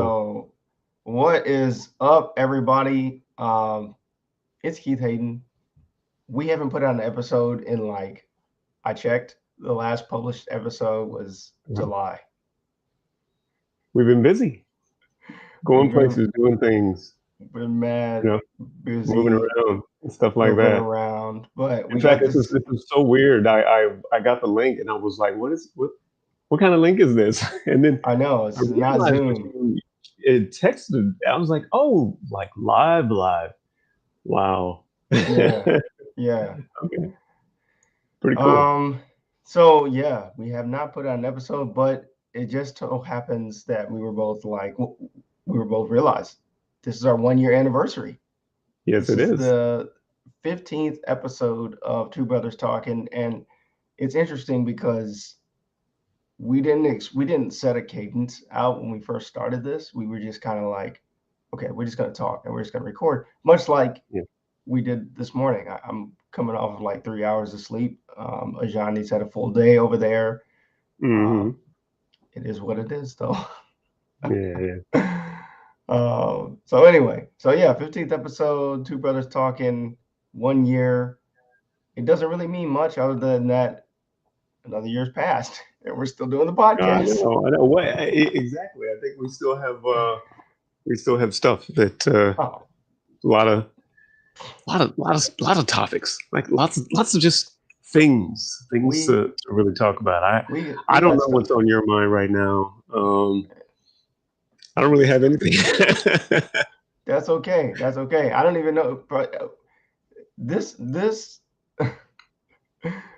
So, what is up, everybody? It's Keith Hayden. We haven't put out an episode in I checked. The last published episode was Well, July. we've been busy, going We've been places, doing things, been you mad, know, moving busy, around and stuff like moving that. around, but In we fact, got this is this. this is so weird. I got the link and I was like, what kind of link is this? And then I know I it's not realized when Zoom. you it texted, I was like, oh, like live. Wow. Yeah, Okay, yeah. pretty cool. Um. So yeah, we have not put out an episode, but it just so happens that we were both realized this is our 1 year anniversary. Yes, This it is is. the 15th episode of Two Brothers Talking, and it's interesting because we didn't set a cadence out when we first started this. We were just kind of like, okay, we're just gonna talk and we're just gonna record, much like Yeah. we did this morning. I'm coming off of like 3 hours of sleep. Ajani's had a full day over there. Um, Hmm. it is what it is, though. Yeah, yeah. So anyway, so yeah, 15th episode, Two Brothers Talking, 1 year. It doesn't really mean much other than that another year's passed and we're still doing the I podcast. know, I know. Exactly? I think we still have stuff that Oh, a lot of topics, like lots of just things we to really talk about. I we don't got know what's stuff. on your mind right now. I don't really have anything. That's okay. That's okay. I don't even know, but this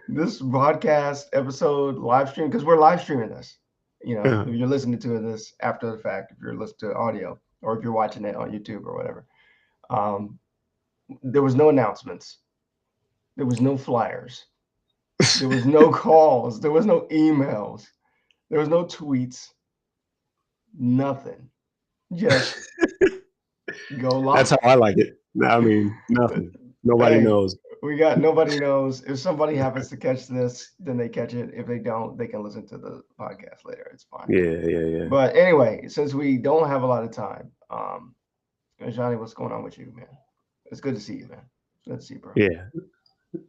this podcast episode live stream because we're live streaming this. You know, Uh, if you're listening to this after the fact, if you're listening to audio, or if you're watching it on YouTube or whatever, um, there was no announcements. There was no flyers. There was no calls. There was no emails. There was no tweets. Nothing. Just go that's how live. I like it. I mean, nothing. Nobody Hey, knows. we got nobody knows. If somebody happens to catch this, then they catch it. If they don't, they can listen to the podcast later. It's fine. Yeah, yeah, yeah, But anyway, since we don't have a lot of time, Johnny, what's going on with you, man? It's good to see you, man. Good to see you, bro. yeah.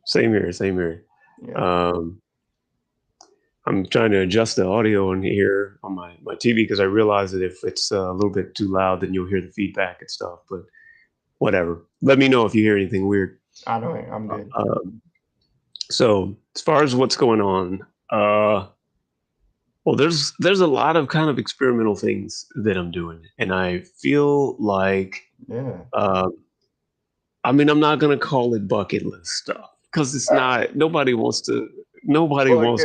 Same here. Same here. Yeah. Um, I'm trying to adjust the audio in here on my TV because I realize that if it's a little bit too loud, then you'll hear the feedback and stuff. But whatever. Let me know if you hear anything weird. I don't know. I'm good. Um, so as far as what's going on, well, there's a lot of kind of experimental things that I'm doing, and I feel like, Yeah. uh, I mean, I'm not gonna call it bucket list stuff because it's not. Nobody Fuck wants it.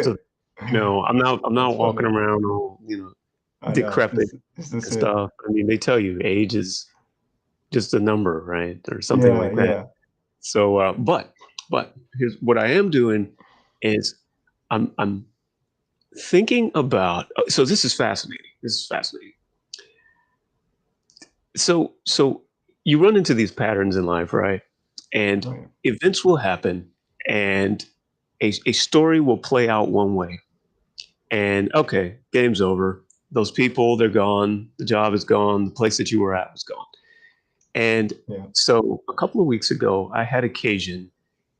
to. I'm not That's walking funny. around all I know. decrepit This is and it. stuff. I mean, they tell you age is just a number, right, or something Yeah. like that. Yeah. So, but here's what I am doing is I'm thinking about. So this is fascinating. This is fascinating. So you run into these patterns in life, right? And Right. events will happen, and a story will play out one way, and okay, game's over. Those people, they're gone. The job is gone. The place that you were at was gone. And Yeah. so a couple of weeks ago, I had occasion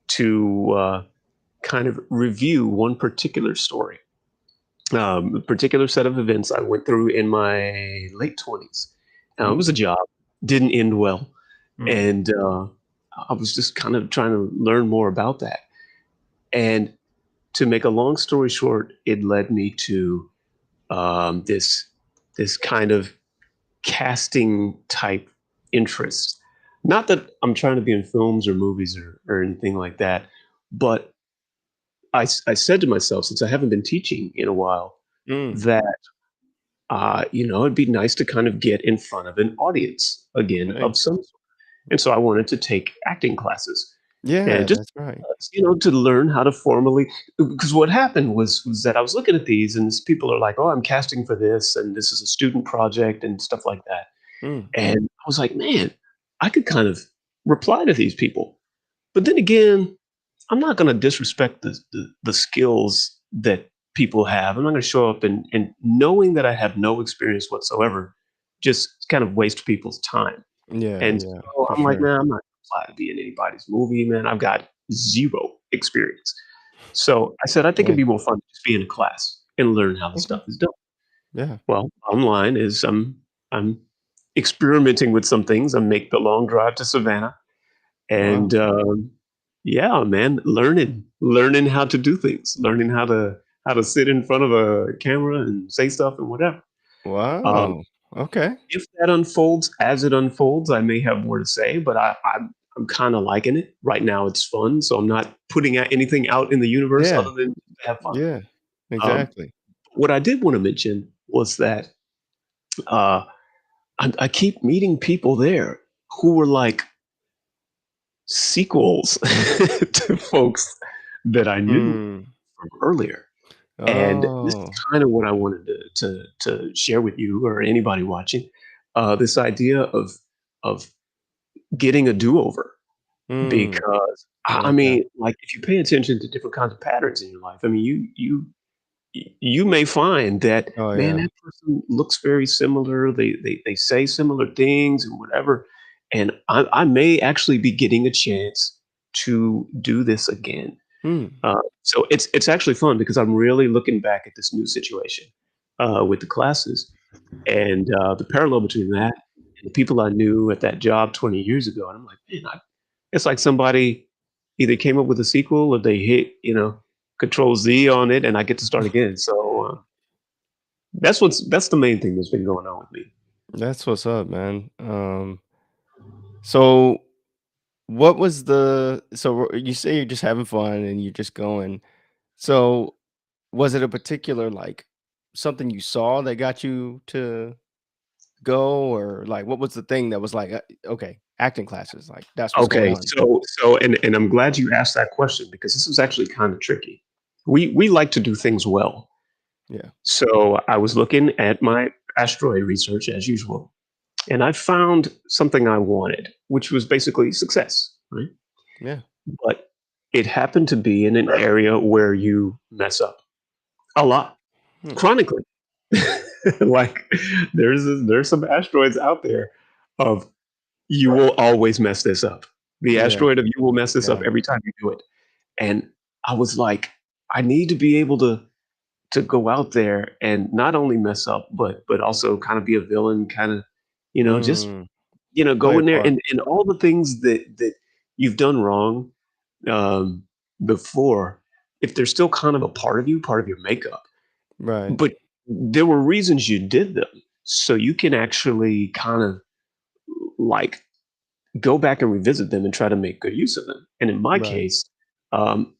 to kind of review one particular story, a particular set of events I went through in my late 20s. It was a Mm. job, didn't end well. Mm. And I was just kind of trying to learn more about that. And to make a long story short, it led me to this kind of casting type interest. Not that I'm trying to be in films or movies or anything like that, but I said to myself, since I haven't been teaching in a while, Mm. that it'd be nice to kind of get in front of an audience again Hey. of some sort. And so I wanted to take acting classes and Yeah, just that's right. to learn how to formally, because what happened was that I was looking at these and people are like, oh, I'm casting for this and this is a student project and stuff like that. Mm. And I was like, man, I could kind of reply to these people. But then again, I'm not going to disrespect the skills that people have. I'm not going to show up and knowing that I have no experience whatsoever. just kind of waste people's time. Yeah, And yeah, so for I'm like, sure. man, I'm not gonna apply to be in anybody's movie, man. I've got zero experience. So I said, I think it'd Yeah. be more fun to just be in a class and learn how the Okay. stuff is done. Yeah. Well, online is I'm experimenting with some things. I make the long drive to Savannah, Wow. and yeah, man, learning how to do things, learning how to sit in front of a camera and say stuff and whatever. Um, Wow. Okay. if that unfolds as it unfolds, I may have more to say, but I'm kind of liking it right now. It's fun, so I'm not putting out anything out in the universe Yeah. other than to have fun. Yeah. Um, Exactly. what I did want to mention was that uh, I keep meeting people there who were like sequels to folks that I knew Mm. from earlier. And this is Oh. kind of what I wanted to share with you or anybody watching. This idea of getting a do over, Mm. because I I like that. mean, like if you pay attention to different kinds of patterns in your life, I mean, you may find that, Oh, man, yeah. that person looks very similar. They say similar things and whatever. And I may actually be getting a chance to do this again. Mm. So it's actually fun because I'm really looking back at this new situation with the classes and the parallel between that and the people I knew at that job 20 years ago. And I'm like, man, it's like somebody either came up with a sequel or they hit, Control Z on it, and I get to start again. So that's the main thing that's been going on with me. That's what's up, man. So what was the so you say you're just having fun and you're just going. So was it a particular like something you saw that got you to go, or like what was the thing that was like okay, acting classes, like that's what's going Okay, on? and I'm glad you asked that question because this was actually kind of tricky. We like to do things well. Yeah. So I was looking at my asteroid research as usual, and I found something I wanted, which was basically success, right? Yeah. But it happened to be in an area where you mess up a lot, Hmm. chronically. Like there's some asteroids out there of you will always mess this up. The Yeah. asteroid of you will mess this up Yeah. every time you do it. And I was like, I need to be able to go out there and not only mess up, but also kind of be a villain, kind of, just Mm. Play go a in there part. and all the things that you've done wrong um, before, if they're still kind of a part of you, part of your makeup, Right. but there were reasons you did them, so you can actually kind of like go back and revisit them and try to make good use of them. And in my Right. case, um,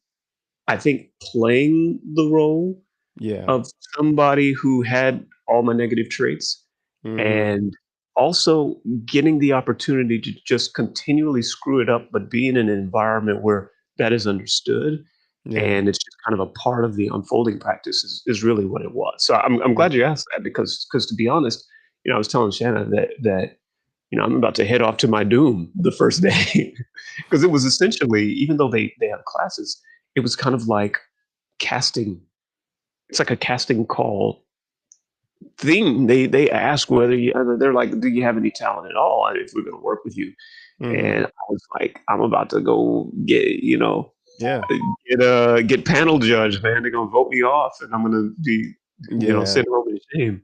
I think playing the role Yeah. of somebody who had all my negative traits Mhm. and also getting the opportunity to just continually screw it up, but be in an environment where that is understood Yeah. and it's just kind of a part of the unfolding practice is really what it was. So I'm Yeah. glad you asked that because to be honest, I was telling Shanna that I'm about to head off to my doom the first day because it was essentially, even though they have classes, it was kind of like casting. It's like a casting call thing. They ask whether they're like, do you have any talent at all? And if we're going to work with you, Mhm. and I was like, I'm about to go Yeah. get panel judged, man. They're gonna vote me off, and I'm gonna be Yeah. sent home in shame.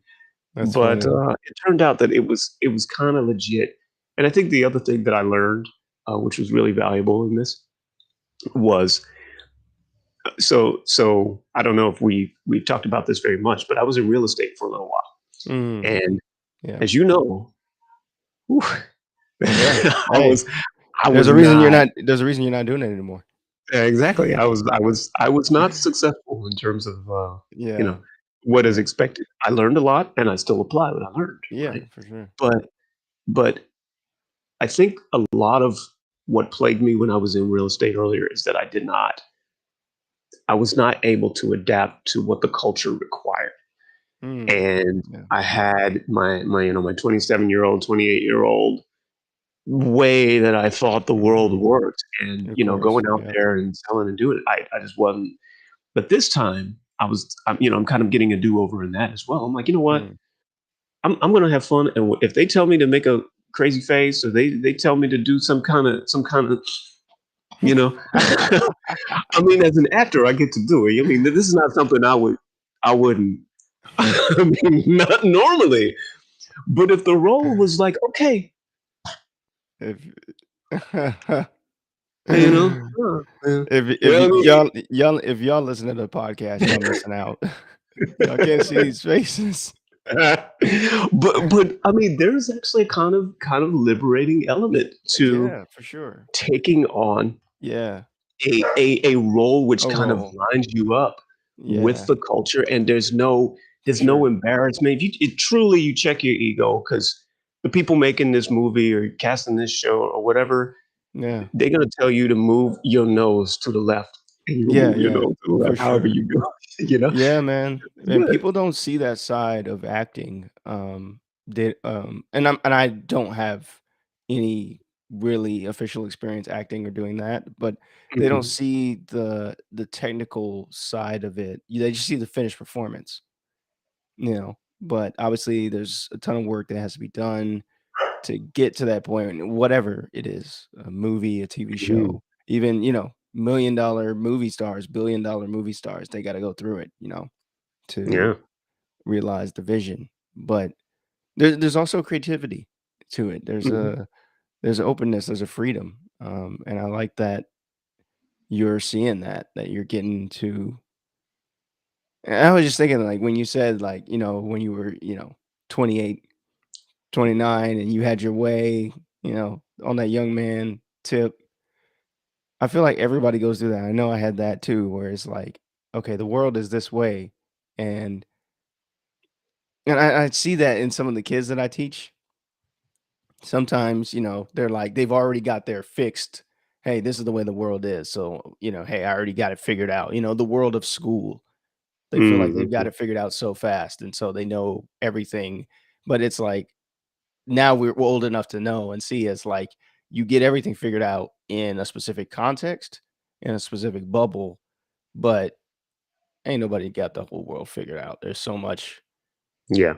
That's But funny. it turned out that it was kind of legit. And I think the other thing that I learned, which was really valuable in this, was so I don't know if we've talked about this very much, but I was in real estate for a little while, Mm. and Yeah. as you know, whew, Yeah. I Hey, was I was not there's a reason you're not doing it anymore. exactly. I was not successful in terms of you Yeah. know what is Yeah. expected. I learned a lot, and I still apply what I learned, Yeah, right? for sure. But I think a lot of what plagued me when I was in real estate earlier is that I was not able to adapt to what the culture required. Mm. And Yeah. I had my 27-year-old, 28-year-old way that I thought the world Mhm. worked. And, Of course. going out Yeah. there and selling and doing it, I just wasn't. But this time I'm kind of getting a do over in that as well. I'm like, you know what? Mm. I'm gonna have fun, and if they tell me to make a crazy face, or they tell me to do some kind of you know, I mean, as an actor, I get to do it. I mean, this is not something I wouldn't. I mean, not normally, but if the role was like, okay, If you know, yeah. if Well, I mean, y'all listen to the podcast, y'all missing out. Y'all can't see these faces. but I mean, there's actually a kind of liberating element to Yeah, for sure. taking on Yeah, a role which a kind of role. lines you up with Yeah, the culture, and for there's no sure. embarrassment. Truly you check your ego, because the people making this movie or casting this show or whatever, Yeah, they're gonna tell you to move your nose to the left, and you yeah, move your yeah, nose to the for left, however sure. you go. you know, Yeah, man. it's And good. people don't see that side of acting. And I don't have any really official experience acting or doing that, but they don't Mhm. see the technical side of it. They just see the finished performance, you know. But obviously there's a ton of work that has to be done to get to that point, whatever it is, a movie, a TV Mhm. show, even, $1,000,000 movie stars, $1,000,000,000 movie stars, they got to go through it, to Yeah. realize the vision. But there's also creativity to it. Mhm. There's an openness, there's a freedom, and I like that you're seeing that you're getting to. And I was just thinking, like, when you said, like, when you were, 28, 29, and you had your way, on that young man tip. I feel like everybody goes through that. I know I had that too, where it's like, okay, the world is this way, and I see that in some of the kids that I teach. Sometimes, they're like they've already got their fixed, "Hey, this is the way the world is." So, "Hey, I already got it figured out." The world of school. They feel like they've got Mhm. it figured out so fast, and so they know everything. But it's like now we're old enough to know and see, it's like you get everything figured out in a specific context, in a specific bubble, but ain't nobody got the whole world figured out. Yeah.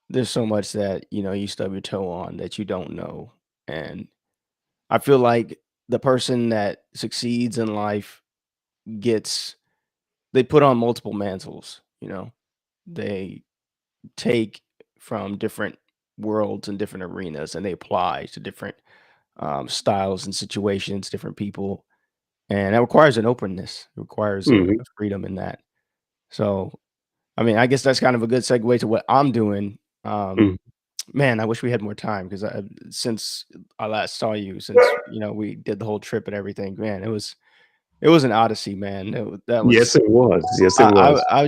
There's so much that, you stub your toe on that you don't know. And I feel like the person that succeeds in life gets they put on multiple mantles. They take from different worlds and different arenas and they apply to different styles and situations, different people. And that requires an openness. It requires Mhm. a freedom in that. So, I mean, I guess that's kind of a good segue to what I'm doing. Um, Mhm. Man, I wish we had more time because since I last saw you, since we did the whole trip and everything, man, it was an odyssey, man. That Yes, was it was. Yes, it I was. I, I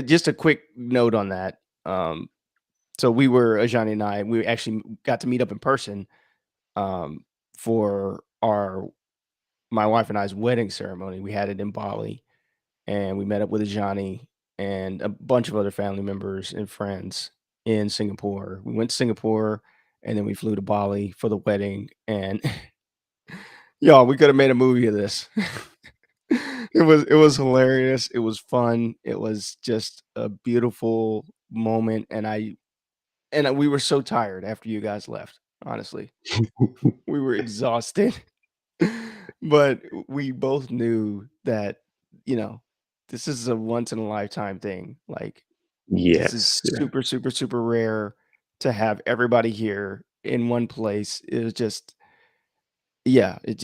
just a quick note on that. So we were Ajani and I, we actually got to meet up in person um, for our my wife and I's wedding ceremony. We had it in Bali, and we met up with Ajani and a bunch of other family members and friends in Singapore. We went to Singapore, and then we flew to Bali for the wedding, and y'all, we could have made a movie of this. It was hilarious. It was fun. It was just a beautiful moment, and we were so tired after you guys left. Honestly, we were exhausted, but we both knew that you know this is a once in a lifetime thing. Like this is Yes. Yeah. super, super, super rare to have everybody here in one place. It was just, yeah, it,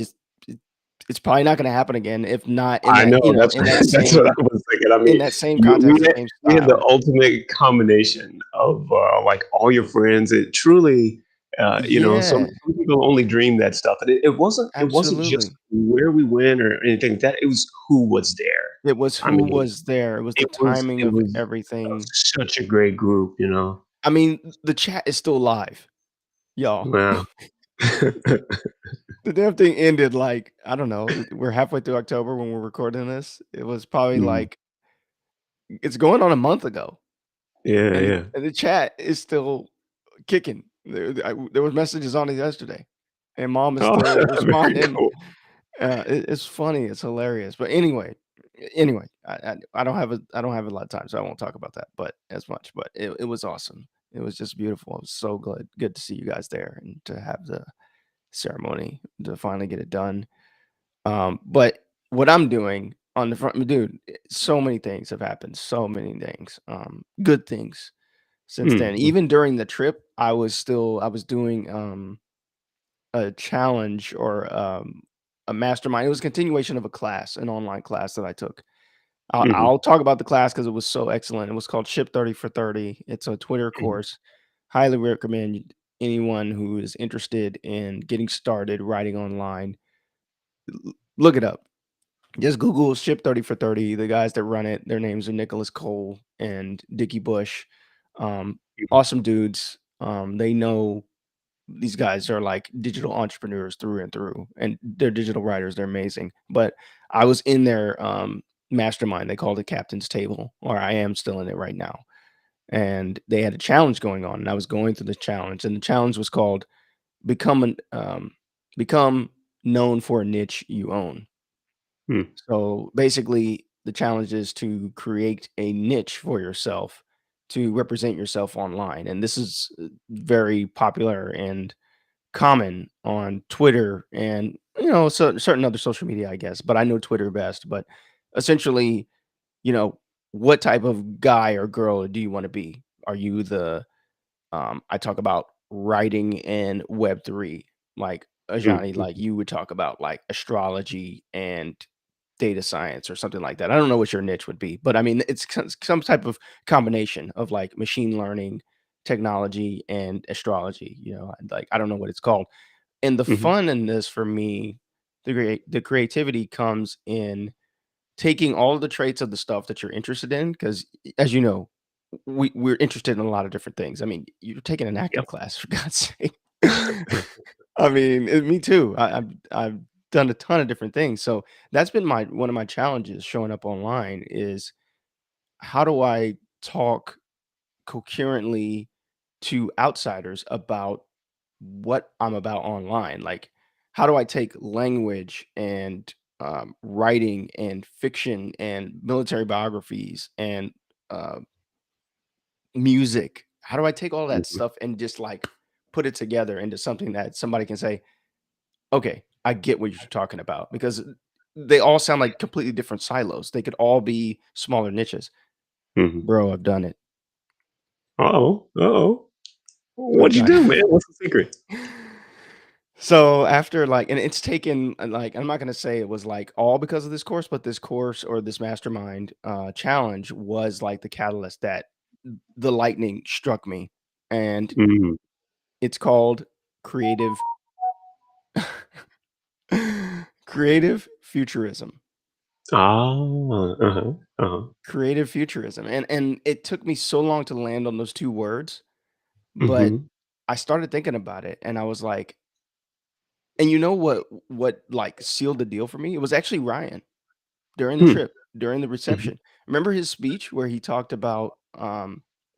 it's probably not going to happen again. If not in I that, know, that's that's what I was thinking. I in mean, that same you context, the same we had the style. ultimate combination of, like, all your friends. It truly, Yeah, some people only dream that stuff, and it wasn't just absolutely. where we went or anything like that, it was who was there. It was I who mean, was there. It was the it was timing it of was, everything. such a great group, you know? I mean, the chat is still live, y'all. Wow. The damn thing ended like I don't know. We're halfway through October when we're recording this. It was probably Mhm. like it's going on a month ago. Yeah, And yeah. the chat is still kicking. There was messages on it yesterday, and mom is Oh, still very responding. cool. It's funny, it's hilarious. But anyway, I don't have a lot of time, so I won't talk about that, but as much. But it was awesome. It was just beautiful. It was so good to see you guys there and to have the ceremony to finally get it done. But what I'm doing on the front, dude, so many things have happened. So many things, good things since then. Mm, Even during the trip, I was doing a challenge or a mastermind. It was a continuation of a class, an online class that I took. mhm, I'll talk about the class because it was so excellent. It was called Ship 30 for 30. It's a Twitter mhm, course. Highly recommend anyone who is interested in getting started writing online. Look it up. Just Google Ship 30 for 30. The guys that run it, their names are Nicholas Cole and Dickie Bush. mhm, Awesome dudes. They know these guys are like digital entrepreneurs through and through, and they're digital writers. They're amazing. But I was in their mastermind. They called it Captain's Table, or I am still in it right now. And they had a challenge going on, and I was going through the challenge, and the challenge was called become known for a niche you own. mm, So basically, the challenge is to create a niche for yourself to represent yourself online. And this is very popular and common on Twitter and certain other social media, I guess. But I know Twitter best. But essentially, you know, what type of guy or girl do you want to be? Are you the I talk about writing in Web3, like mm, Ajani, like mhm. you would talk about like astrology and data science or something like that. I don't know what your niche would be, but I mean, it's some type of combination of like machine learning, technology, and astrology. Like I don't know what it's called. And the Mhm. fun in this for me, the creativity comes in taking all of the traits of the stuff that you're interested in, because as you know, we're interested in a lot of different things. I mean, you're taking an acting Yep. class for God's sake. I mean, me too. I've done a ton of different things. So that's been my one of my challenges showing up online is how do I talk coherently to outsiders about what I'm about online? Like, how do I take language and writing and fiction and military biographies and uh, music? How do I take all that Mhm. stuff and just like put it together into something that somebody can say, okay, I get what you're talking about? Because they all sound like completely different silos. They could all be smaller niches. Mhm. Bro, I've done it. Uh-oh. Uh-oh. I've What'd you done do, man? What's the secret? it. So after like, and it's taken like, I'm not gonna say it was like all because of this course, but this course or this mastermind challenge was like the catalyst that the lightning struck me. And Mhm. it's called creative creative futurism. Ah, uh-huh, uh-huh. Creative futurism. And it took me so long to land on those two words, but Mhm. I started thinking about it and I was like, and you know what like sealed the deal for me? It was actually Ryan during the Hmm. trip, during the Mhm. reception. Remember his speech where he talked about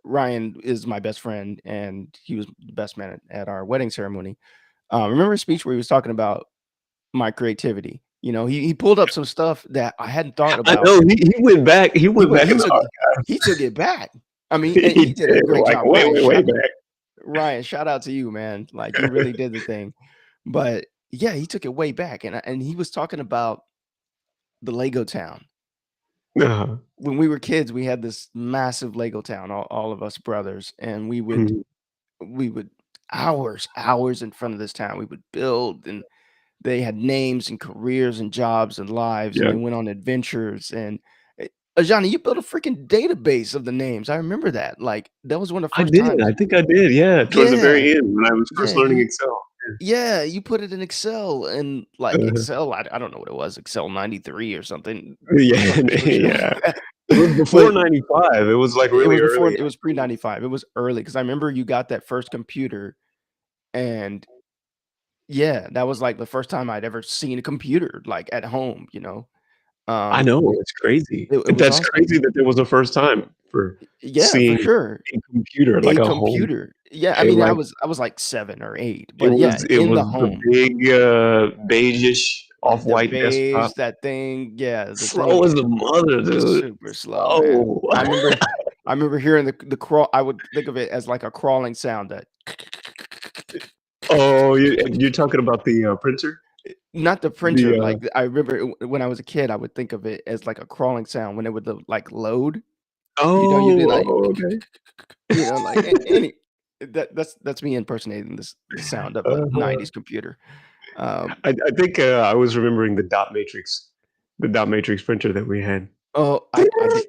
Ryan is my best friend and he was the best man at our wedding ceremony. Remember his speech where he was talking about my creativity? He pulled up some stuff that I hadn't thought I about. know he went back. He He went went back he in the took archives. he took it back. I mean, and He he did a did, great like, job. way, way, way back. Ryan, shout out to you, man. Like you really did the thing. But yeah, he took it way back and he was talking about the Lego town. Uh-huh. When we were kids, we had this massive Lego town, all of us brothers, and Mhm. we would hours in front of this town. We would build, and they had names and careers and jobs and lives, and Yeah. they went on adventures. And Ajani, you built a freaking database of the names. I remember that. Like that was one of the I first did. times. I think I did, yeah, towards the Yeah, very end when I was first yeah, learning you Excel. yeah, you put it in Excel and like Uh-huh. Excel. I don't know what it was, Excel 93 or something, Yeah, some shit yeah. like that. It was before But '95. It was, like, it really was before early. it was pre-95. It was early because I remember you got that first computer, and yeah, that was, like, the first time I'd ever seen a computer, like, at home. I Um, know, it's crazy. it was That's awesome. crazy that there was a first time for Yeah, for seeing sure. a computer, like A a home, computer. Yeah, I a, mean, I like, was I was, like, 7 or 8, it but yeah, was it in was the the home. big, beige The off-white desktop. beige, that thing, yeah, the thing Slow as the mother, dude. super slow, man. Slow. I remember I remember hearing the crawl. I would think of it as like a crawling sound that Oh, you're talking about the printer? not the printer. The Like I remember when I was a kid, I would think of it as like a crawling sound when it would like load. You'd be like, okay. like any that's me impersonating the sound of a Uh-huh. 90s computer. Um, I think I was remembering the dot matrix printer that we had. oh, I did.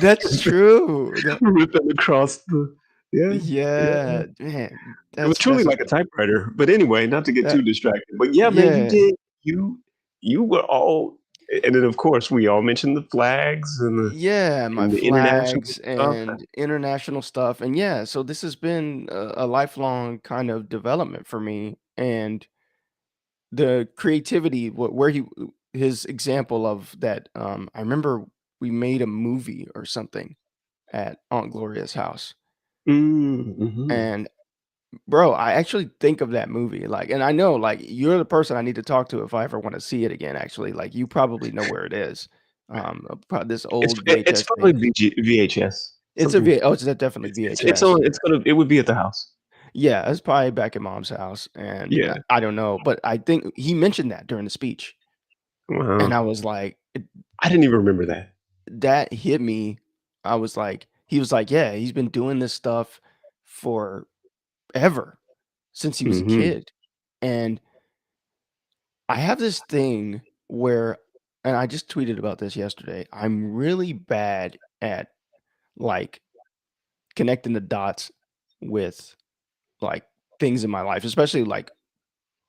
That's true. Ripping across the yeah, yeah. Yeah, man, It was truly that's a like a typewriter. But anyway, not to get too that distracted. But yeah, man, yeah. you you were all, and then of course we all mentioned the flags Yeah, my and the international flags stuff. and international stuff, and yeah, so this has been a lifelong kind of development for me, and the creativity, where his example of that, I remember we made a movie or something at Aunt Gloria's house, Mm-hmm. and bro, I actually think of that movie, like, and I know, like, you're the person I need to talk to if I ever wanna see it again, actually, like, you probably know where it is, this old It's VHS probably thing. VHS It's a something. V oh, it's definitely It's VHS. on. It's gonna. It would be at the house. Yeah, it's probably back at mom's house, and Yeah. I don't know, but I think he mentioned that during the speech, and I Wow. was like, I didn't even remember that. that hit me. I was like he was like, "Yeah, he's been doing this stuff forever, since he was a Mm-hmm. kid," and I have this thing where, and I just tweeted about this yesterday, I'm really bad at, like, connecting the dots with, like, things in my life, especially, like,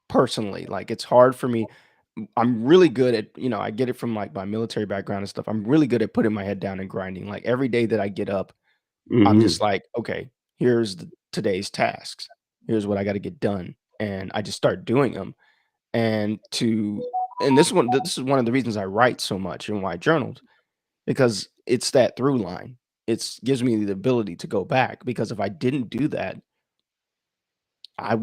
personally, like, it's hard for me. I'm really good at, I get it from, like, my military background and stuff. I'm really good at putting my head down and grinding. Like, every day that I get up, I'm just Mm-hmm. like, "Okay, here's today's tasks. Here's what I gotta get done," and I just start doing them. And to and this is one of the reasons I write so much and why I journaled, because it's that through line. It's gives me the ability to go back, because if I didn't do that, I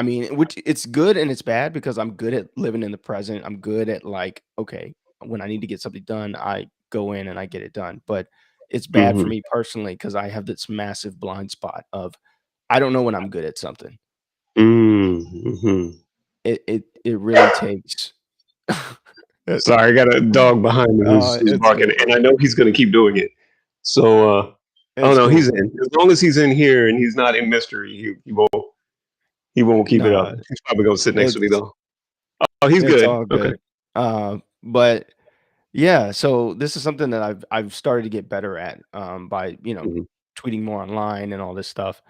mean, which it's good and it's bad, because I'm good at living in the present. I'm good at, like, okay, when I need to get something done, I go in and I get it done. But it's bad for Mm-hmm. me personally, because I have this massive blind spot of I don't know when I'm good at something. Mm-hmm. It really takes uh, Sorry, I got a dog behind me who's it's barking, good. and I know he's gonna keep doing it. So, oh It's no, he's cool. in. As long as he's in here and he's not in mystery, he won't keep it up. No, He's probably gonna sit next to me it's though. Oh, he's it's good. all Okay. good. But yeah, so this is something that I've started to get better at, by, Mhm. tweeting more online and all this stuff.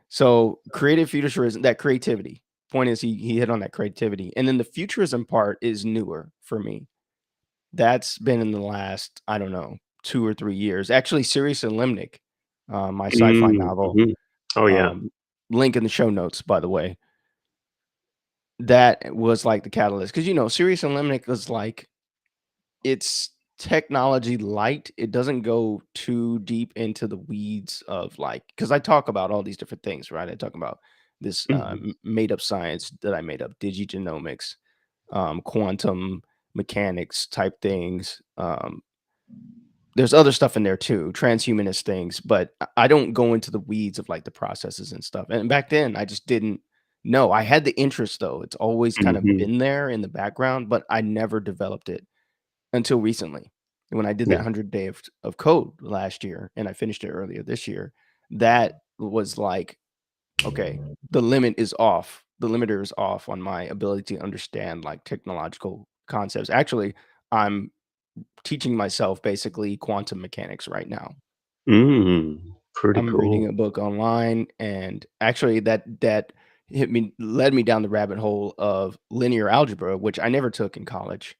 So creative futurism, that creativity. Point is he hit on that creativity. And then the futurism part is newer for me. That's been in the last, I don't know, 2 or 3 years. Actually, Sirius and Limnic, my sci-fi novel, Mhm. Oh yeah. um, link in the show notes, by the way. That was like the catalyst. Because Sirius and Limnic was like, it's technology light. It doesn't go too deep into the weeds of, like, because I talk about all these different things, right? I talk about this Mhm. made up science that I made up, digigenomics, quantum mechanics type things. There's other stuff in there too, transhumanist things, but I don't go into the weeds of, like, the processes and stuff. And back then, I just didn't know. I had the interest though. It's always kind of Mhm. been there in the background, but I never developed it until recently, when I did that Yeah. 100 day of code last year, and I finished it earlier this year. That was like, okay, the limit is off. The limiter is off on my ability to understand, like, technological concepts. Actually, I'm teaching myself basically quantum mechanics right now. Pretty I'm reading cool. a book online, and actually that led me down the rabbit hole of linear algebra, which I never took in college.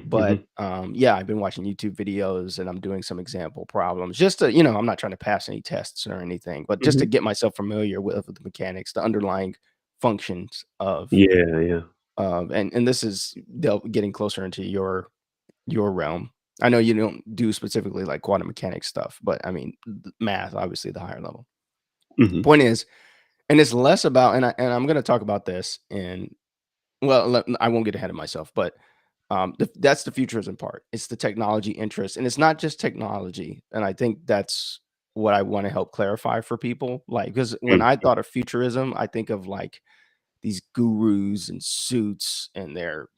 But, Mhm. yeah, I've been watching YouTube videos, and I'm doing some example problems just to, I'm not trying to pass any tests or anything, but just to Mhm. get myself familiar with the mechanics, the underlying functions Yeah, yeah. and this is getting closer into your realm. I know you don't do specifically like quantum mechanics stuff, but I mean, math, obviously the higher level. Mhm. Point is, and it's less about, and I'm going to talk about this, and well, I won't get ahead of myself, but That's the futurism part. It's the technology interest, and it's not just technology. And I think that's what I want to help clarify for people. Like, because when Mm. I thought of futurism, I think of like these gurus and suits, and they're,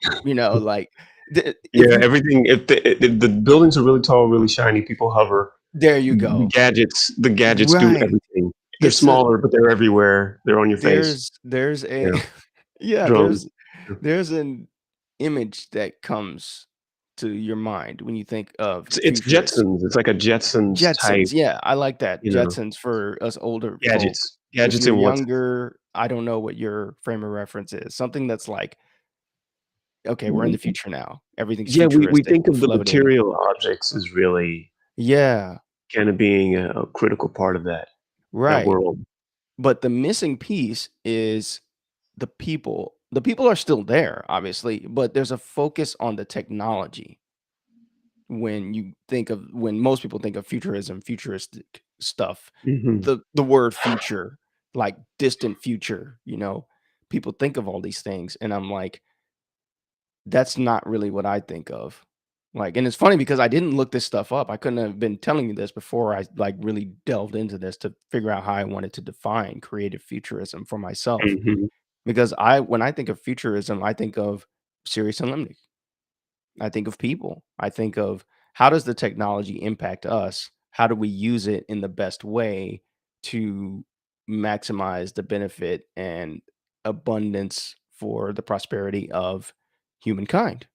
like if Yeah, you everything. If the buildings are really tall, really shiny, people hover. there you The go. gadgets do Right. everything. They're It's a smaller, but they're everywhere. They're on your face. there's a Yeah, yeah, drones. there's an image that comes to your mind when you think of It's futurists. Jetsons. It's like a Jetsons type. Jetsons, yeah, I like that. You know, Jetsons for us older folk. If gadgets, you're and what's younger, I don't know what your frame of reference is. Something that's like, okay, we're in the future now. Everything's yeah. We futuristic. think We're of the floating. material objects as really Yeah, kind of being a critical part of that right. world. But the missing piece is the people. The people are still there, obviously, but there's a focus on the technology when most people think of futurism, futuristic stuff. Hmm. The word future, like distant future, people think of all these things, and I'm like, that's not really what I think of. Like, and it's funny because I didn't look this stuff up. I couldn't have been telling you this before I like really delved into this to figure out how I wanted to define creative futurism for myself. Hmm. Because when I think of futurism, I think of serious and limited. I think of people. I think of how does the technology impact us? How do we use it in the best way to maximize the benefit and abundance for the prosperity of humankind?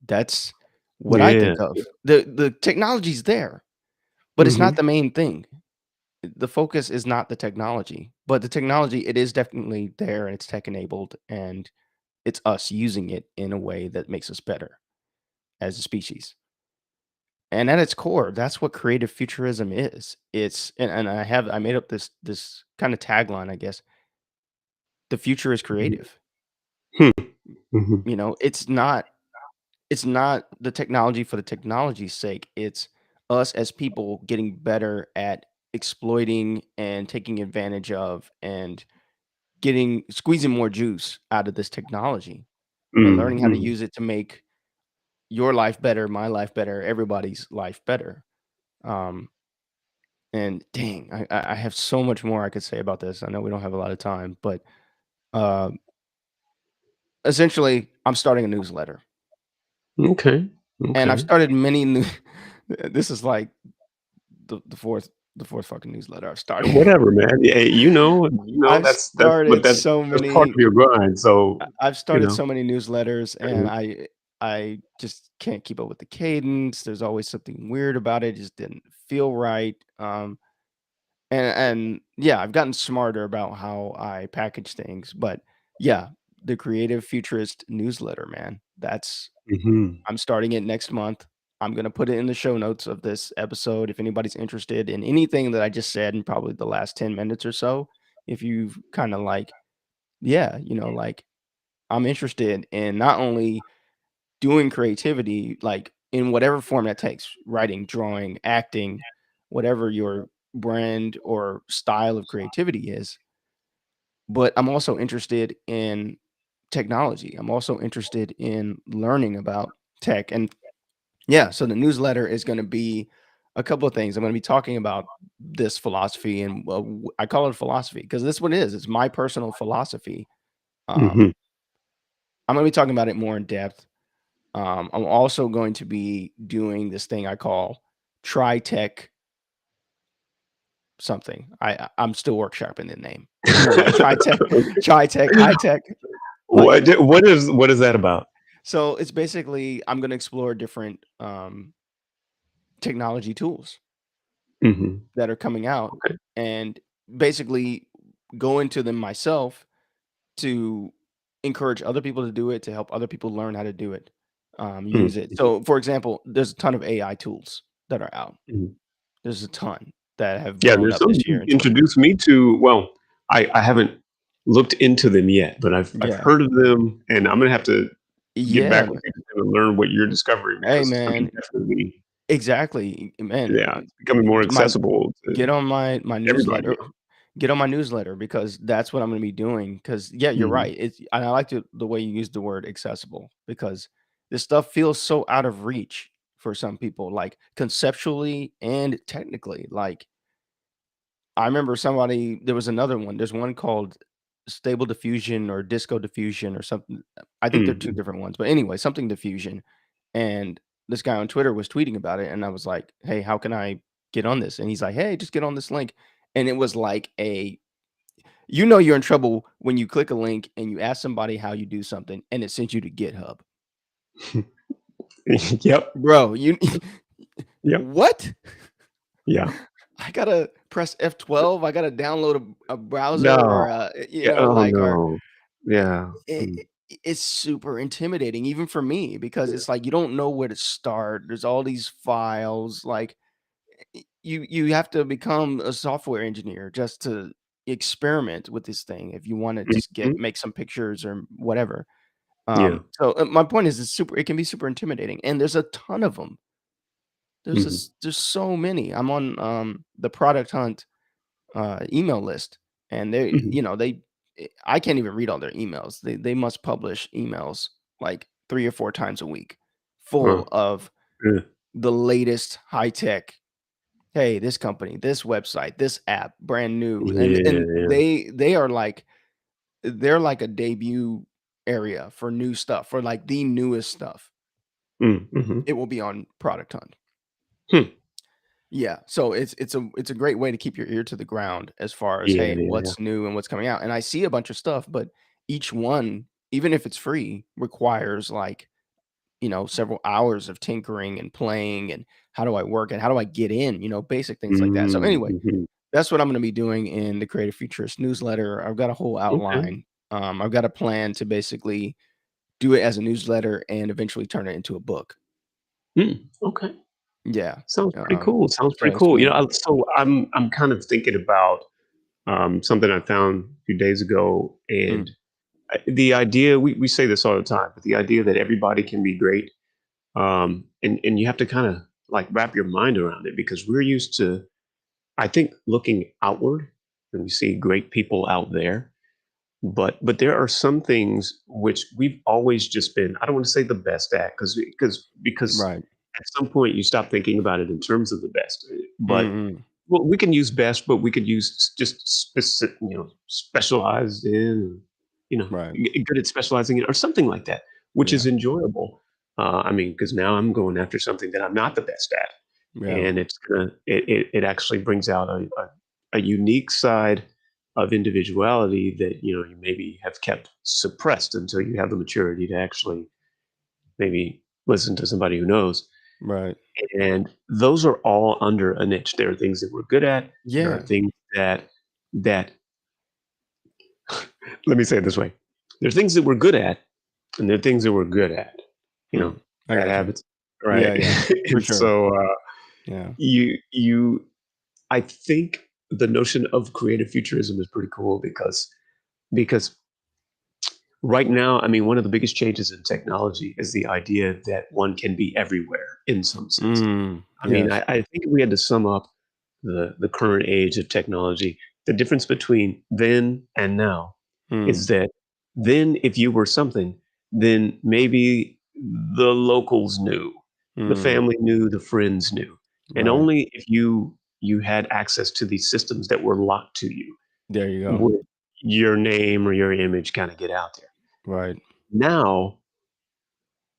That's what I Yeah. think of. The technology's there, but it's not Hmm. the main thing. The focus is not the technology, but the technology, it is definitely there and it's tech enabled, and it's us using it in a way that makes us better as a species. And at its core, that's what creative futurism is. And I made up this kind of tagline, I guess. The future is creative. Hmm. It's not the technology for the technology's sake. It's us as people getting better at exploiting and taking advantage of and getting squeezing more juice out of this technology and learning how to Hmm. use it to make your life better, my life better, everybody's life better. Um, And dang, I have so much more I could say about this. I know we don't have a lot of time, but uh, essentially, I'm starting a newsletter, Okay. and I've Okay. started many new. This is like the fourth fucking newsletter I've started. Whatever, man. Yeah, I've but started so that's part of many. your grind. So, I've you started know. so many newsletters, and Mhm. I just can't keep up with the cadence. There's always something weird about it. It just didn't feel right. And yeah, I've gotten smarter about how I package things, but yeah, the Creative Futurist newsletter, man. That's Mhm. I'm starting it next month. I'm gonna put it in the show notes of this episode if anybody's interested in anything that I just said in probably the last 10 minutes or so. If you've kind of like, yeah, like I'm interested in not only doing creativity, like in whatever form that takes, writing, drawing, acting, whatever your brand or style of creativity is. But I'm also interested in technology. I'm also interested in learning about tech. And yeah, so the newsletter is going to be a couple of things. I'm going to be talking about this philosophy, and I call it a philosophy because this one is. It's my personal philosophy. Um, Mhm. I'm going to be talking about it more in depth. I'm also going to be doing this thing I call Try Tech something. I'm still workshopping the name. Like Try Tech, High Tech. Like, What is that about? so it's basically I'm going to explore different technology tools Mhm. that are coming out Okay. and basically go into them myself to encourage other people to do it, to help other people learn how to do it, Mm. use it. So, for example, there's a ton of AI tools that are out. Mhm. There's a ton that have Yeah, blown there's up some this year you in 20. introduced me to. Well, I haven't looked into them yet, but I've Yeah. heard of them, and I'm gonna have to get Yeah, back man. with you and learn what you're discovering Hey, because I mean, man. definitely, Exactly, man. yeah, it's becoming more My accessible to get on my everybody. newsletter. Get on my newsletter because that's what I'm gonna be doing. Because yeah, you're Mhm. right. It's and I like the way you use the word accessible because this stuff feels so out of reach for some people, like conceptually and technically. Like I remember somebody there was another one. There's one called Stable Diffusion or Disco Diffusion or something. I think they're two Mhm. different ones, but anyway, something diffusion. And this guy on Twitter was tweeting about it, and I was like, "Hey, how can I get on this?" And he's like, "Hey, just get on this link." And it was like a you're in trouble when you click a link and you ask somebody how you do something and it sends you to GitHub. Yep. Bro, you Yep. what? Yeah. I gotta press F12. I gotta download a browser No. or Yeah. Oh like or no. Yeah. it, Mm. it's super intimidating even for me because Yeah. it's like you don't know where to start. There's all these files. Like you have to become a software engineer just to experiment with this thing if you want to just Mhm. make some pictures or whatever. Yeah. So my point is, it can be super intimidating, and there's a ton of them. Mhm. There's so many. I'm on the Product Hunt email list, and Mhm. I can't even read all their emails. They must publish emails like 3 or 4 times a week, Uh, full of yeah. the latest high tech. Hey, this company, this website, this app, brand new, and Yeah. Yeah. they are like they're like a debut area for new stuff, for like the newest stuff. Mhm. It will be on Product Hunt. Hmm. Yeah, so it's a great way to keep your ear to the ground as far as, Yeah. hey, Yeah. Yeah. what's new and what's coming out, and I see a bunch of stuff, but each one, even if it's free, requires, like, several hours of tinkering and playing, and how do I work, and how do I get in, basic things like that. So, anyway, Mhm. that's what I'm gonna be doing in the Creative Futurist newsletter. I've got a whole Okay. outline. I've got a plan to basically do it as a newsletter and eventually turn it into a book. Okay. Yeah, Sounds pretty cool. Sounds so pretty it's cool. gonna I'm kind of thinking about something I found a few days ago, mm, and the idea we say this all the time, but the idea that everybody can be great, and you have to kind of like wrap your mind around it because we're used to, I think, looking outward and we see great people out there, but there are some things which we've always just been, I don't want to say the best at, because right. at some point you stop thinking about it in terms of the best, but Mhm. well, we can use best, but we could use just specific, specialized in, Right. good at specializing in, or something like that, which Yeah. is enjoyable. I mean, because now I'm going after something that I'm not the best at, Yeah. and it actually brings out a unique side of individuality that you maybe have kept suppressed until you have the maturity to actually maybe listen to somebody who knows. Right. And those are all under a niche. There are things that we're good at. There are Yeah. things that let me say it this way. There are things that we're good at, and there are things that we're good at. You know, Mm. I bad got you. habits, right? Yeah, yeah. For And sure. so Yeah. you I think the notion of creative futurism is pretty cool because right now, I mean, one of the biggest changes in technology is the idea that one can be everywhere in some sense. I mean, Yes. I think if we had to sum up the current age of technology, the difference between then and now Mm. is that then, if you were something, then maybe the locals knew, the Mm. family knew, the friends knew, and Right. only if you had access to these systems that were locked to you There you go. would your name or your image kind of get out there. Right. Now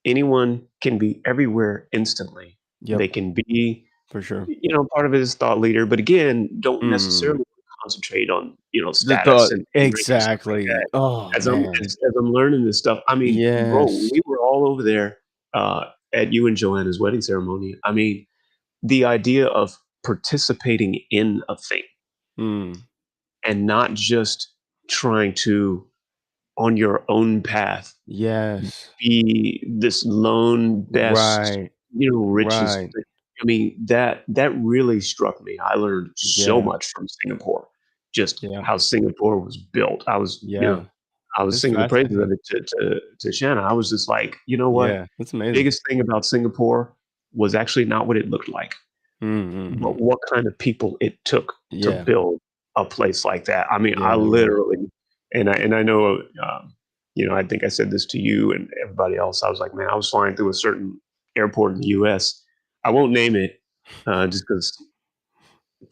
anyone can be everywhere instantly. Yep. They can be, For sure. part of it is thought leader, but again, don't Mm. necessarily concentrate on, The status thought and rank or stuff like exactly. that. Oh, man. As I'm learning this stuff, I mean, bro, when Yes. we were all over there at you and Joanna's wedding ceremony, I mean, the idea of participating in a thing Mm. and not just trying to, on your own path, Yes. be this lone best, Right. richest. Right. I mean, that really struck me. I learned so Yeah. much from Singapore, just Yeah. how Singapore was built. Yeah. I was It's singing the praises of fascinating. it to Shanna. I was just like, you know what? Yeah. It's amazing. Biggest thing about Singapore was actually not what it looked like, but Mm. what kind of people it took to Yeah. build a place like that. I mean, I Yeah, yeah. literally, and I know. I think I said this to you and everybody else. I was like, man, I was flying through a certain airport in the U.S. I won't name it, just because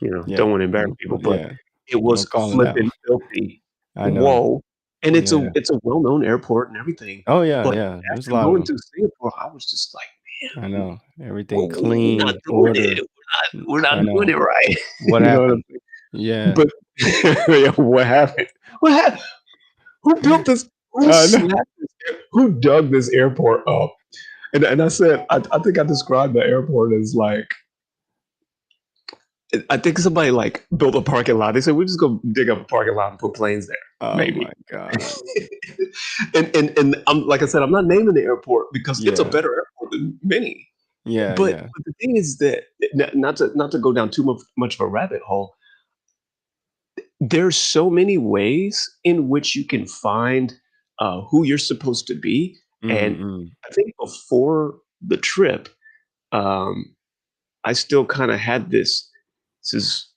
Yeah. don't want to embarrass people, but Yeah. it Don't was call it out. flipping filthy. I know. Whoa. And Yeah. it's a well-known airport and everything. Oh yeah, But yeah. There's a after lot of going them. to Singapore, I was just like, I man, know. Everything we're not clean, doing it. order. We're I not doing know. it right. What You know what I happened? mean? Yeah. But yeah, what happened? What happened? Who built this? Who I know. slapped this? Who dug this airport up? And I said, I think I described the airport as like, I think somebody like built a parking lot. They said, we're just gonna dig up a parking lot and put planes there, Oh my maybe. God. And I'm like I said, I'm not naming the airport because it's a Yeah. better airport than many. Yeah. But, Yeah. the thing is that not to go down too much of a rabbit hole, there's so many ways in which you can find who you're supposed to be. And Mm-mm. I think before the trip, um, I still kind of had this. This is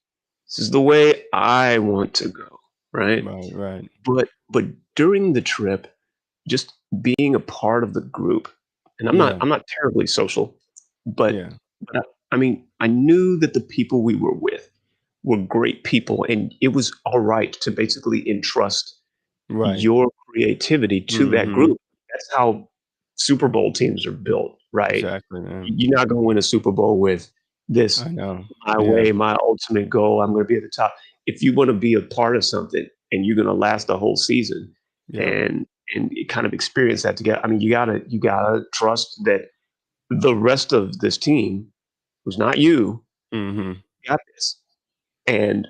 this is the way I want to go, right? Right. Right. But during the trip, just being a part of the group, and Yeah. I'm not terribly social, but Yeah. I mean, I knew that the people we were with were great people, and it was all right to basically entrust Right. your creativity to that Mm-hmm. group. That's how Super Bowl teams are built, right? Exactly, man. You're not going to win a Super Bowl with this I know. my Yeah. way, my ultimate goal. I'm going to be at the top. If you want to be a part of something and you're going to last the whole season Yeah. and you kind of experience that together, I mean, you gotta trust that the rest of this team, who's not you, Mm-hmm. got this. And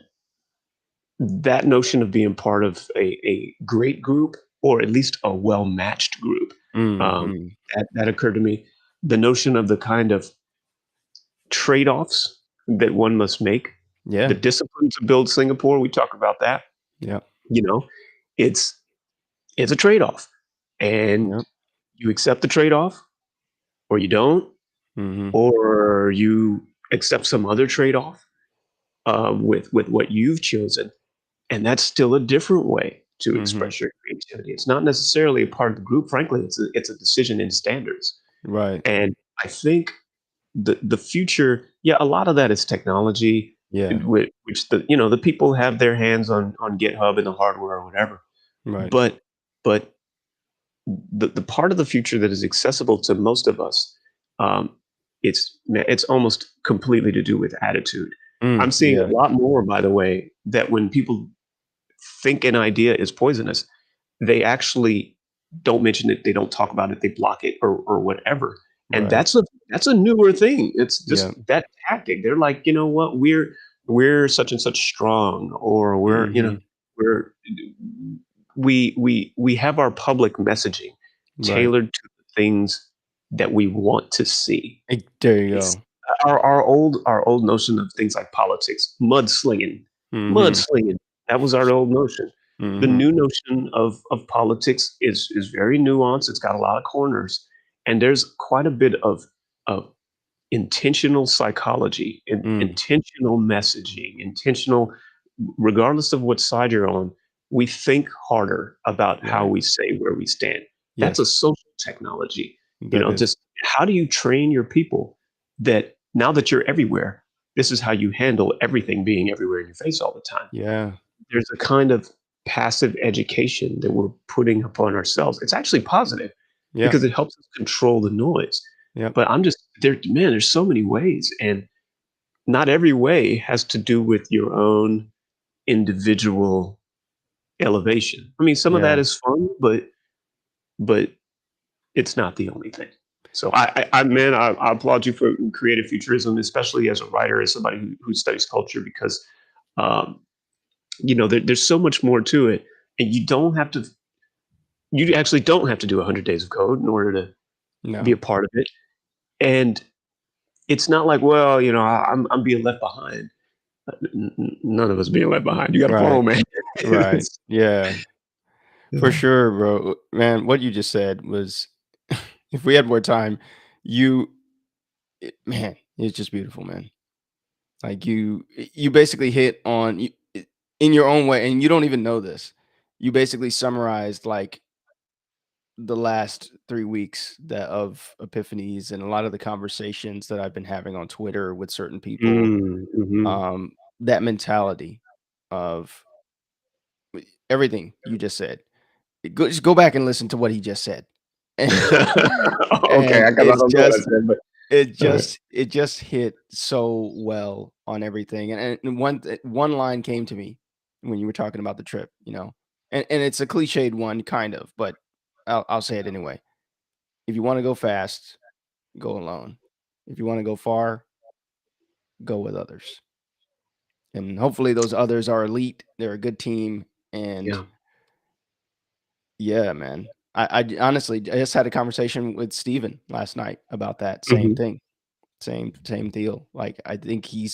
that notion of being part of a great group or at least a well matched group, um, Mm-hmm. that occurred to me. The notion of the kind of trade offs that one must make, the Yeah. discipline to build Singapore, we talk about that. Yep. You know, it's it's a trade off, and Yep. you accept the trade off, or you don't, Mm-hmm. or you accept some other trade off with what you've chosen. And that's still a different way to Mm-hmm. express your creativity. It's not necessarily a part of the group. Frankly, it's a decision in standards. Right. And I think the future, yeah, a lot of that is technology, Yeah. which the people have their hands on GitHub and the hardware or whatever. Right. But the part of the future that is accessible to most of us, um, it's almost completely to do with attitude. I'm seeing Yeah. a lot more, by the way, that when people think an idea is poisonous, they actually don't mention it, they don't talk about it, they block it or whatever. And Right. that's a newer thing. It's Yeah. just that tactic. They're like, you know what, we're such and such strong, or Mm-hmm. we're we have our public messaging Right. tailored to the things that we want to see. There you It's go. our old notion of things like politics, mudslinging, Mm-hmm. mudslinging. That was our old notion. The Mm-hmm. new notion of politics is very nuanced. It's got a lot of corners, and there's quite a bit of intentional psychology, Mm. intentional messaging, intentional. Regardless of what side you're on, we think harder about how Right. we say where we stand. That's a Yes. social technology. That is. Just how do you train your people that now that you're everywhere, this is how you handle everything being everywhere in your face all the time. Yeah. There's a kind of passive education that we're putting upon ourselves. It's actually positive Yeah. because it helps us control the noise. Yep. But I'm just there, man, there's so many ways, and not every way has to do with your own individual elevation. I mean, some of that Yeah. is fun, but it's not the only thing. So man, I applaud you for creative futurism, especially as a writer, as somebody who studies culture, because um, there's so much more to it, and you actually don't have to do 100 days of code in order to be No. a part of it. And it's not like, well, I'm being left behind. None of us being left behind. You got a Right. phone, man. Right. Yeah. For Yeah. sure, bro. Man, what you just said was, if we had more time, you, man, it's just beautiful, man. Like you basically hit on in your own way, and you don't even know this. You basically summarized like the last 3 weeks that of epiphanies and a lot of the conversations that I've been having on Twitter with certain people, Mm-hmm. that mentality of everything you just said. Just go back and listen to what he just said. Okay, And because I don't know what I said, but all right. it just hit so well on everything. And one line came to me when you were talking about the trip, and it's a cliched one kind of, but I'll say it anyway. If you want to go fast, go alone. If you want to go far, go with others. And hopefully those others are elite. They're a good team. And Yeah. yeah, man. Honestly, I just had a conversation with Steven last night about that same Hmm. thing. Same deal. Like I think he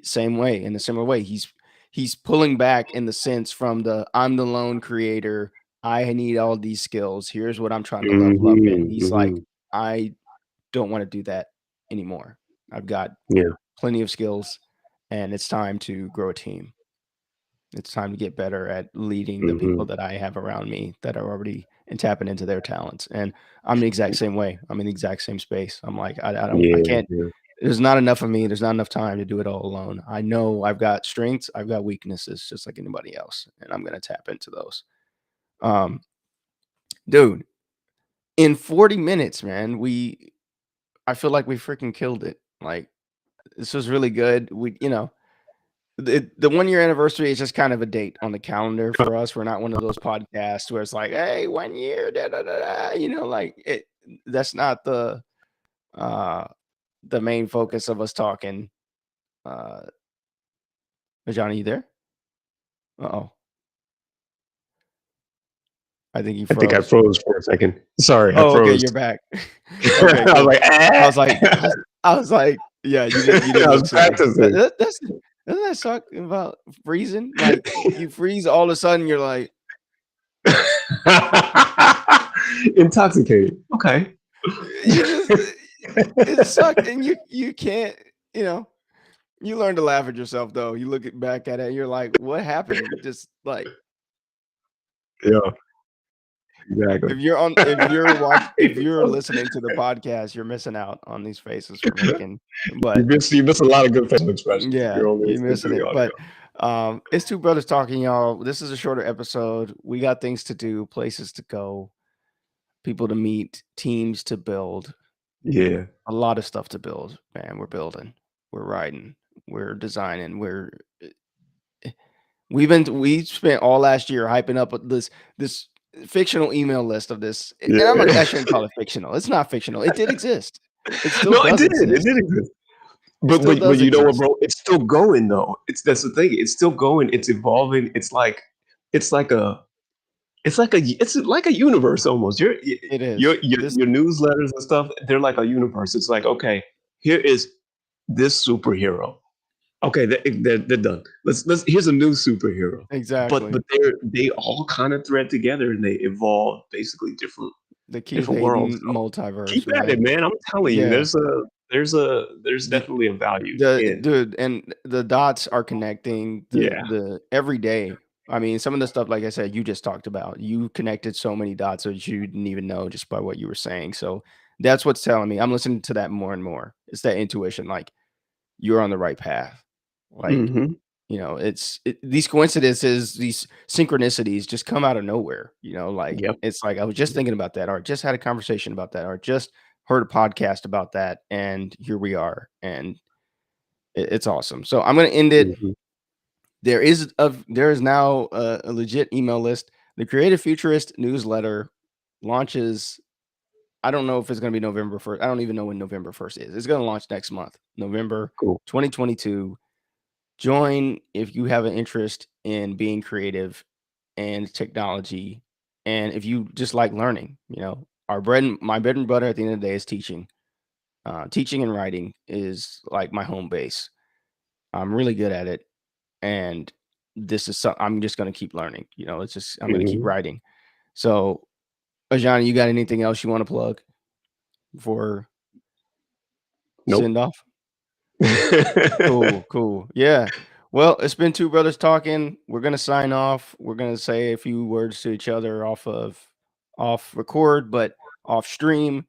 same way in a similar way. He's pulling back in the sense from the I'm the lone creator. I need all these skills. Here's what I'm trying to level up in. Hmm. He's like, Hmm. I don't want to do that anymore. I've got Yeah. plenty of skills and it's time to grow a team. It's time to get better at leading the people Hmm. that I have around me that are already and tapping into their talents. And I'm the exact same way. I'm in the exact same space. I'm like, I Yeah. can't, Yeah. there's not enough of me. There's not enough time to do it all alone. I know I've got strengths. I've got weaknesses just like anybody else. And I'm going to tap into those. Um, dude, in 40 minutes, man, I feel like we freaking killed it. Like this was really good. The 1 year anniversary is just kind of a date on the calendar for us. We're not one of those podcasts where it's like, hey, 1 year, da da da da. Like it. That's not uh the main focus of us talking. Uh, Ajani, you there? Uh-oh, I think you I think I froze. froze for a second. Sorry, I Oh, okay, froze. you're back. Okay, I was cool. like, ah! I was like, yeah, you didn't I was look silly. practicing. Doesn't that suck about freezing? Like you freeze, all of a sudden you're like, Intoxicated. Okay. you just it sucked, and you can't, you know. You learn to laugh at yourself though. You look back at it, and you're like, what happened? Just like Yeah, exactly. if you're listening to the podcast, you're missing out on these faces we're making. You But miss a lot of good facial expressions if yeah, you're only you're listening to missing the it. audio. But it's two brothers talking, y'all. This is a shorter episode. We got things to do, places to go, people to meet, teams to build, Yeah. a lot of stuff to build. Man, we're building, we're writing, we're designing, we spent all last year hyping up this fictional email list of this, and I Yeah. shouldn't call it fictional. It's not fictional. It did exist. It still No, it does did. It exist. did exist. It still But does you know what, exist. bro? It's still going though. That's the thing. It's still going. It's evolving. It's like a it's like a universe almost. It is. This Your newsletters and stuff, they're like a universe. It's like, okay, here is this superhero. Okay, they're done. Let's here's a new superhero. exactly. But they all kind of thread together and they evolve basically The Keith different worlds. Hayden So keep multiverse, at it, man. man. I'm telling you, Yeah. there's The definitely a value the in dude, and the dots are connecting yeah. the every day. I mean, some of the stuff, like I said, you just talked about. You connected so many dots that you didn't even know just by what you were saying. So that's what's telling me. I'm listening to that more and more. It's that intuition, like you're on the right path. Like, Hmm. these coincidences, these synchronicities just come out of nowhere. Like Yep. it's like I was just thinking about that, or just had a conversation about that, or just heard a podcast about that, and here we are. And it's awesome. So I'm going to end it. Hmm. There is now a legit email list. The Creative Futurist newsletter launches. I don't know if it's going to be November 1st. I don't even know when November 1st is. It's going to launch next month, November Cool. 2022. Join if you have an interest in being creative and technology, and if you just like learning. My bread and butter at the end of the day is teaching. Teaching and writing is like my home base. I'm really good at it, and I'm just going to keep learning. It's just I'm going to keep Hmm. writing. So, Ajani, you got anything else you want to plug before Nope. send off? Cool. Yeah. Well, it's been two brothers talking. We're gonna sign off. We're gonna say a few words to each other off of off record, but off stream.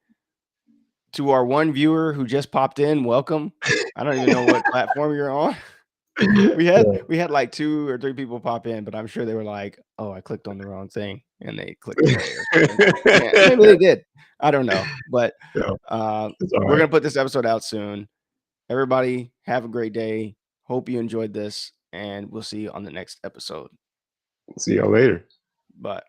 To our one viewer who just popped in, welcome. I don't even know what platform you're on. We had like 2 or 3 people pop in, but I'm sure they were like, "Oh, I clicked on the wrong thing," and they clicked away or something. Yeah, maybe they did. I don't know, but Yeah, it's all we're right. gonna put this episode out soon. Everybody, have a great day. Hope you enjoyed this, and we'll see you on the next episode. See y'all later. Bye.